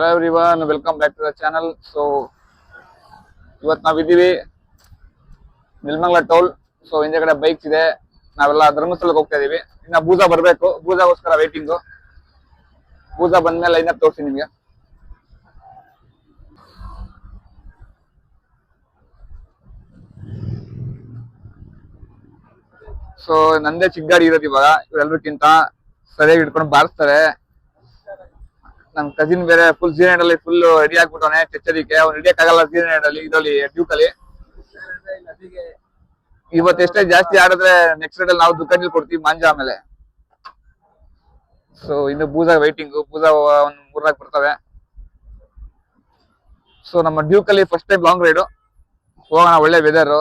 Hello everyone, welcome back to the channel. So ಇವತ್ತು ನಾವಿದ್ದೀವಿ Nelamangala toll. So ಹಿಂದೆಗಡೆ bikes ಇದೆ, ನಾವೆಲ್ಲ ಧರ್ಮಸ್ಥಳಕ್ಕೆ ಹೋಗ್ತಾ ಇದೀವಿ. ಇನ್ನ ಬೂಜಾ ಬರ್ಬೇಕು, ಬೂಜಾಗೋಸ್ಕರ ವೇಟಿಂಗು. ಬೂಜಾ ಬಂದ್ಮೇಲೆ ಲೈನ್ ಅಪ್ ತೋರಿಸಿ ನಿಮ್ಗೆ. ಸೊ ನಂದೇ ಚಿಕ್ಕ ಗಾಡಿ ಇರೋದು ಇವಾಗ, ಇವರೆಲ್ರಿಗಿಂತ ಸರಿಯಾಗಿ ಹಿಡ್ಕೊಂಡು ಬಾರಿಸ್ತಾರೆ. ನಮ್ ಕಸಿನ್ ಬೇರೆ ಫುಲ್ ಜೀನ್ ಅಲ್ಲಿ ಫುಲ್ ರೆಡಿ ಆಗ್ಬಿಟ್ಟವನೆ ಚೆಚ್ಚದಿಕ್ಕೆ. ಅವ್ನು ಹಿಡಿಯಕ್ ಆಗಲ್ಲ ಜೀನ್ ಅಲ್ಲಿ, ಇದರಲ್ಲಿ ಡ್ಯೂಕ್ ಅಲ್ಲಿ. ಇವತ್ತು ಎಷ್ಟೇ ಜಾಸ್ತಿ ಆಡಿದ್ರೆ ನೆಕ್ಸ್ಟ್ ರೈಡ್ ಅಲ್ಲಿ ನಾವು ದುಕಾನಲ್ಲಿ ಕೊಡ್ತೀವಿ ಮಾಂಜಾ ಆಮೇಲೆ. ಸೊ ಇನ್ನು ಬೂಜಾ ವೈಟಿಂಗು, ಬೂಜಾ ಒಂದ್ 3-4 ಬರ್ತವೆ. ಸೊ ನಮ್ಮ ಡ್ಯೂಕ್ ಅಲ್ಲಿ ಫಸ್ಟ್ ಟೈಮ್ ಲಾಂಗ್ ರೈಡು ಹೋಗೋಣ. ಒಳ್ಳೆ ವೆದರ್,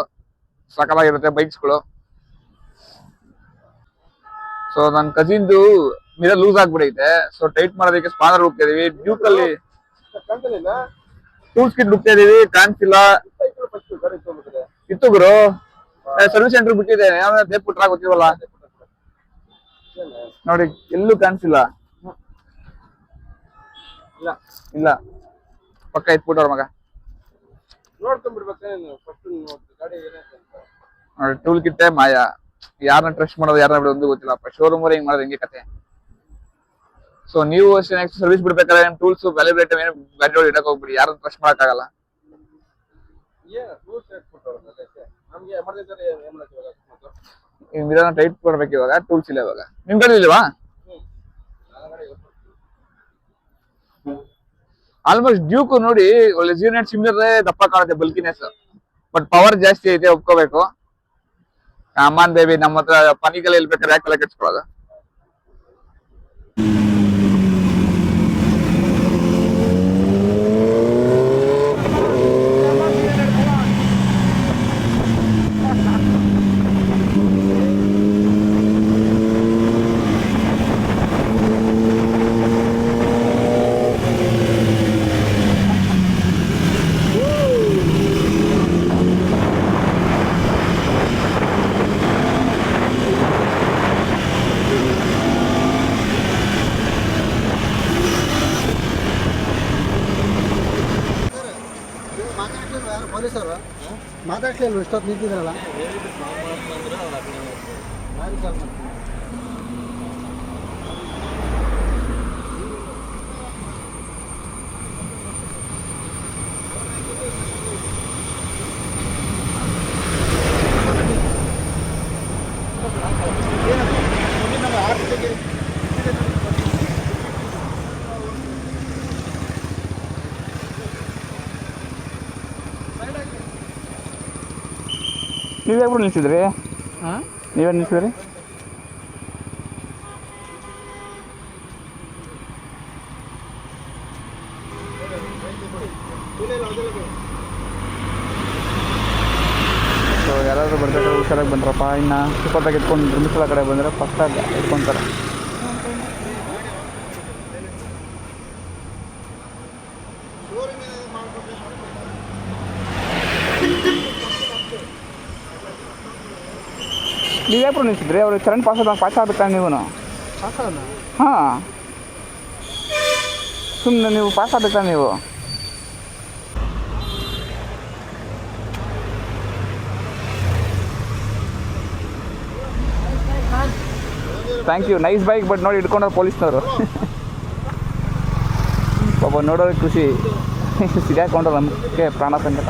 ಸಕಲಾಗಿರುತ್ತೆ ಬೈಕ್ಸ್ಗಳು. ಸೊ ನನ್ನ ಕಸಿನ್ದು ಮಿರರ್ ಲೂಸ್ ಆಗ್ಬಿಡೈತೆ, ಸೊ ಟೈಟ್ ಮಾಡೋದಕ್ಕೆ ಸ್ಪಾನರ್ ಹೋಗ್ತಾ ಇದೀವಿ. ಡ್ಯೂಕ್ ಅಲ್ಲಿ ಟೂಲ್ಸ್ ಕಿಟ್ ಹುಡ್ತಾ ಇದೀವಿ, ಕಾಣಿಸಿಲ್ಲ. ಇತ್ತು ಗುರು, ಸರ್ವಿಸ್ ಸೆಂಟರ್ ಬಿಟ್ಟಿದೆ, ಯಾವ ದೇವ್ಬಿಟ್ರ ಗೊತ್ತಿವಲ್ಲ ನೋಡಿ, ಎಲ್ಲೂ ಕಾಣಿಸಿಲ್ಲ. ಇಲ್ಲ ಪಕ್ಕ ಇಟ್ಬಿಟ್ಟವ್ರ ಮಗ. ನೋಡಿ ಟೂಲ್ ಕಿಟ್ಟೆ ಮಾಯ. ಯಾರನ್ನ ಟ್ರಸ್ಟ್ ಮಾಡೋದು, ಯಾರನ್ನ ಬಿಡೋದು ಒಂದು ಗೊತ್ತಿಲ್ಲಪ್ಪ. ಶೋರೂಮ್ ಅವ್ರೆ ಹಿಂಗ್ ಮಾಡೋದು, ಹೆಂಗೆ ಕತೆ. ಸೊ ನೀವು ಅಷ್ಟೇ ನೆಕ್ಸ್ಟ್ ಸರ್ವಿಸ್ ಬಿಡ್ಬೇಕಾದ್ರೆ ನಿಮ್ ಟೂಲ್ಸ್ ವ್ಯಾಲ್ಯೂಬಲ್ ಐಟಮ್ ಏನು ಗಾಡಿ ಒಳಗೆ ಇಡಕ್ ಹೋಗ್ಬಿಡಿ, ಯಾರು ಟ್ರಸ್ಟ್ ಮಾಡಕ್ ಆಗಲ್ಲ. ಮಿರರ್ನ ಟೈಟ್ ಕೊಡ್ಬೇಕು ಇವಾಗ, ಟೂಲ್ಸ್ ಇಲ್ಲ ಇವಾಗ. ನಿಮ್ ಗಾಡಿ ಇಲ್ವಾ? ಆಲ್ಮೋಸ್ಟ್ ಡ್ಯೂಕ್ ನೋಡಿ ಒಳ್ಳೆ 09 ಸಿಮಿಲರ್ ದಪ್ಪ ಕಾಣುತ್ತೆ, ಬಲ್ಕಿನೆಸ್. ಬಟ್ ಪವರ್ ಜಾಸ್ತಿ ಐತೆ, ಒಪ್ಕೋಬೇಕು. ಅಮ್ಮನ್ ಬೇಬಿ ನಮ್ಮ ಹತ್ರ ಪನಿಗೆಲ್ಲ ಇಲ್ಬೇಕಾದ್ರೆ ಯಾಕೆಲ್ಲ ಕೆಡ್ಸ್ಕೊಳ್ಳೋದು. ಮಾತಾಡ್ಲಿಲ್ಲ, ಇಷ್ಟೊತ್ತು ನಿಂತಿದ್ರಲ್ಲ. ನೀವ್ಯಾಕೆ ನಿಲ್ಸಿದ್ರಿ? ನೀವೇನು ನಿಲ್ಸಿದ್ರಿ? ಸೊ ಯಾರಾದರೂ ಬರ್ಬೇಕಾದ್ರೆ ಹುಷಾರಾಗಿ ಬಂದ್ರಪ್ಪ. ಇನ್ನು ಸುಪ್ಪತ್ತಾಗಿ ಎತ್ಕೊಂಡು ಧರ್ಮಸ್ಥಳ ಕಡೆ ಬಂದರೆ ಫಸ್ಟಾಗಿ ಎತ್ಕೊತಾರೆ. ನೀವು ಯಾಕೆ ನಿಲ್ಸಿದ್ರಿ? ಅವ್ರು ಕರೆಂಟ್ ಪಾಸ್ ಆಗ್ಬೇಕಾ ನೀವು? ಹಾಂ, ಸುಮ್ಮನೆ ನೀವು ಪಾಸ್ ಆಗ್ಬೇಕಾ ನೀವು? Thank you, nice bike. But ನೋಡಿ ಇಟ್ಕೊಂಡ್ರೆ ಪೊಲೀಸ್ನವರು ಪಾಪ ನೋಡೋರಿಗೆ ಖುಷಿ, ಸಿಗಾಕೊಂಡ್ರು ನಮಗೆ ಪ್ರಾಣ ಸಂಕಟ.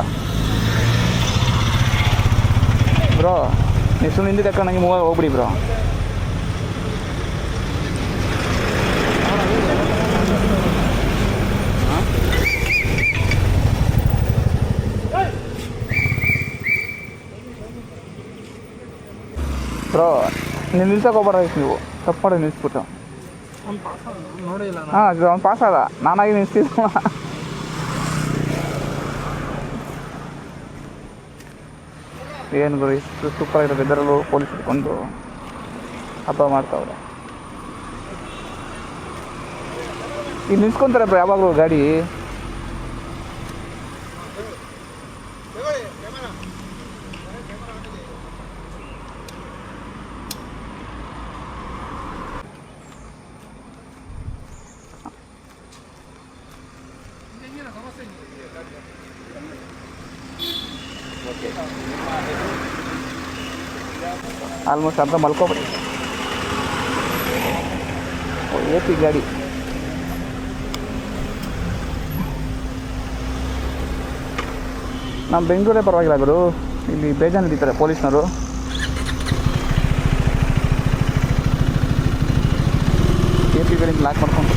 ಬ್ರೋ ನೀವು ಸುಮ್ಮನೆ ಹಿಂದೆ ತಕ್ಕ ನಂಗೆ ಹೋಗ್ಬಿಡಿ ಬ್ರೋ. ಬ್ರೋ ನೀವು ನಿಲ್ಸಕ್ಕೆ ಹೋಗ್ಬಾರ್ದಾಗಿತ್ತು, ನೀವು ತಪ್ಪು ಮಾಡಿ ನಿಲ್ಸ್ಬಿಟ್ಟು. ಹಾಂ, ಅವ್ನು ಪಾಸ್ ಆದ, ನಾನಾಗಿ ನಿಲ್ಸ್ತಿದ್ದ. ಏನು ಗುರು, ಇಷ್ಟು ಸೂಪರ್ ಆಗಿರೋದು ಇದರಲ್ಲೂ ಪೊಲೀಸ್ ಇಟ್ಕೊಂಡು ಹಬ್ಬ ಮಾಡ್ತಾವ್ರೆ. ಈಗ ನಿಲ್ಸ್ಕೊಂತಾರೆ ಬ್ರೋ ಯಾವಾಗಲೂ ಗಾಡಿ. ಆಲ್ಮೋಸ್ಟ್ ಅರ್ಧ ಮಲ್ಕೊಬಿಡಿ. AC ಗಾಡಿ. ನಮ್ಮ ಬೆಂಗಳೂರೇ ಪರವಾಗಿಲ್ಲ ಗುರು, ಇಲ್ಲಿ ಬೇಜಾನ್ ಹಿಡಿತಾರೆ ಪೊಲೀಸ್ನವರು. AC ಗಾಡಿ ಲಾಕ್ ಮಾಡ್ಕೊಂಡು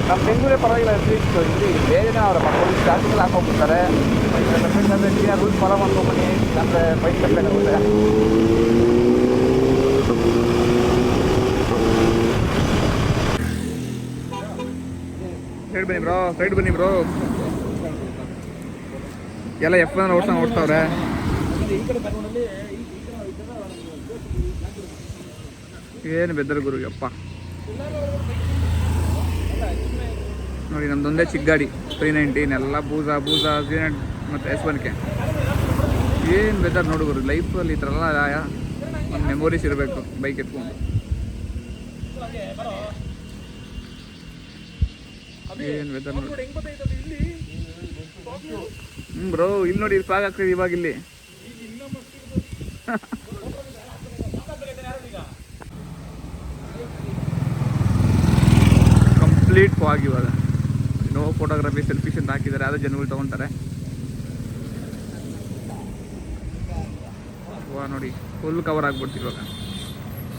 ನಮ್ಮ ಬೆಂಗಳೂರೇ ಪರವಾಗಿಲ್ಲ. ಅಟ್ಲೀಸ್ಟ್ ಇಲ್ಲಿ ಬೇರೆ ಅವರ ಪೊಲೀಸ್ ಸ್ಟಾರ್ಟಿಂಗ್ ಹಾಕೋಗ್ಬಿಡ್ತಾರೆ. ಅಂದರೆ ರೂಲ್ಸ್ ಫಾಲೋ ಮಾಡ್ಕೊಂಬನ್ನಿ, ಅಂದರೆ ಬೈಕ್ ಕಟ್ಟಬೇಕಾಗುತ್ತೆ. ಸೈಡ್ ಬನ್ನಿ ಬ್ರೋ, ಸೈಡ್ ಬನ್ನಿ ಬ್ರೋ. ಎಲ್ಲ F1 ಓಡ್ತಾವ್ರೆ. ಏನು ಬೆದ್ದರು ಗುರು ಯಪ್ಪ. ನೋಡಿ ನಮ್ದೊಂದೇ ಚಿಕ್ಕ ಗಾಡಿ 319, ಎಲ್ಲ ಬೂಸ Z100 ಮತ್ತು S1K. ಏನು ಬೆದರ್ ನೋಡು ಗುರು, ಲೈಫಲ್ಲಿ ಈ ಥರ ಎಲ್ಲ ಒಂದು ಮೆಮೊರೀಸ್ ಇರಬೇಕು ಬೈಕ್ ಎತ್ಕೊಂಡು. ಏನು ವೆದರ್ ನೋಡಿ ಬ್ರೋ. ಇಲ್ಲಿ ನೋಡಿ ಫಾಗ್ ಆಗ್ತದೆ ಇವಾಗ ಇಲ್ಲಿ. ಕಂಪ್ಲೀಟ್ ಫಾಗ್ ಇವಾಗ. ನೋ ಫೋಟೋಗ್ರಫಿ ಸೆಲ್ಫೀಸ್ ಅಂತ ಹಾಕಿದ್ದಾರೆ, ಅದು ಜನಗಳು ತೊಗೊತಾರೆ. ವಾ ನೋಡಿ ಫುಲ್ ಕವರ್ ಆಗ್ಬಿಡ್ತೀವಿ ಇವಾಗ.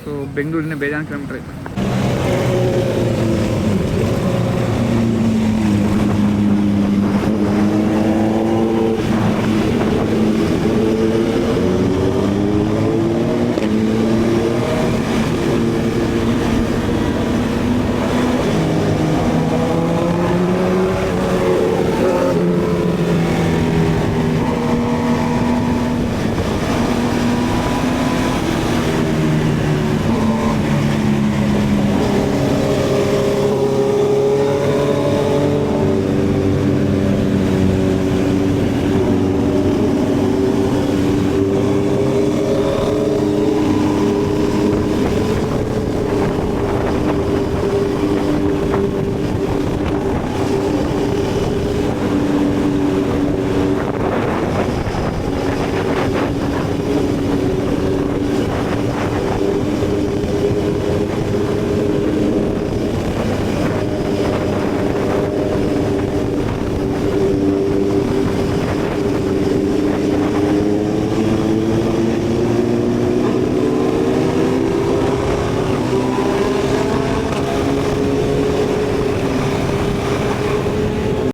ಸೊ ಬೆಂಗಳೂರಿನ ಬೇಜಾನ್ ಕಿಲೋಮೀಟರ್ ಐತೆ.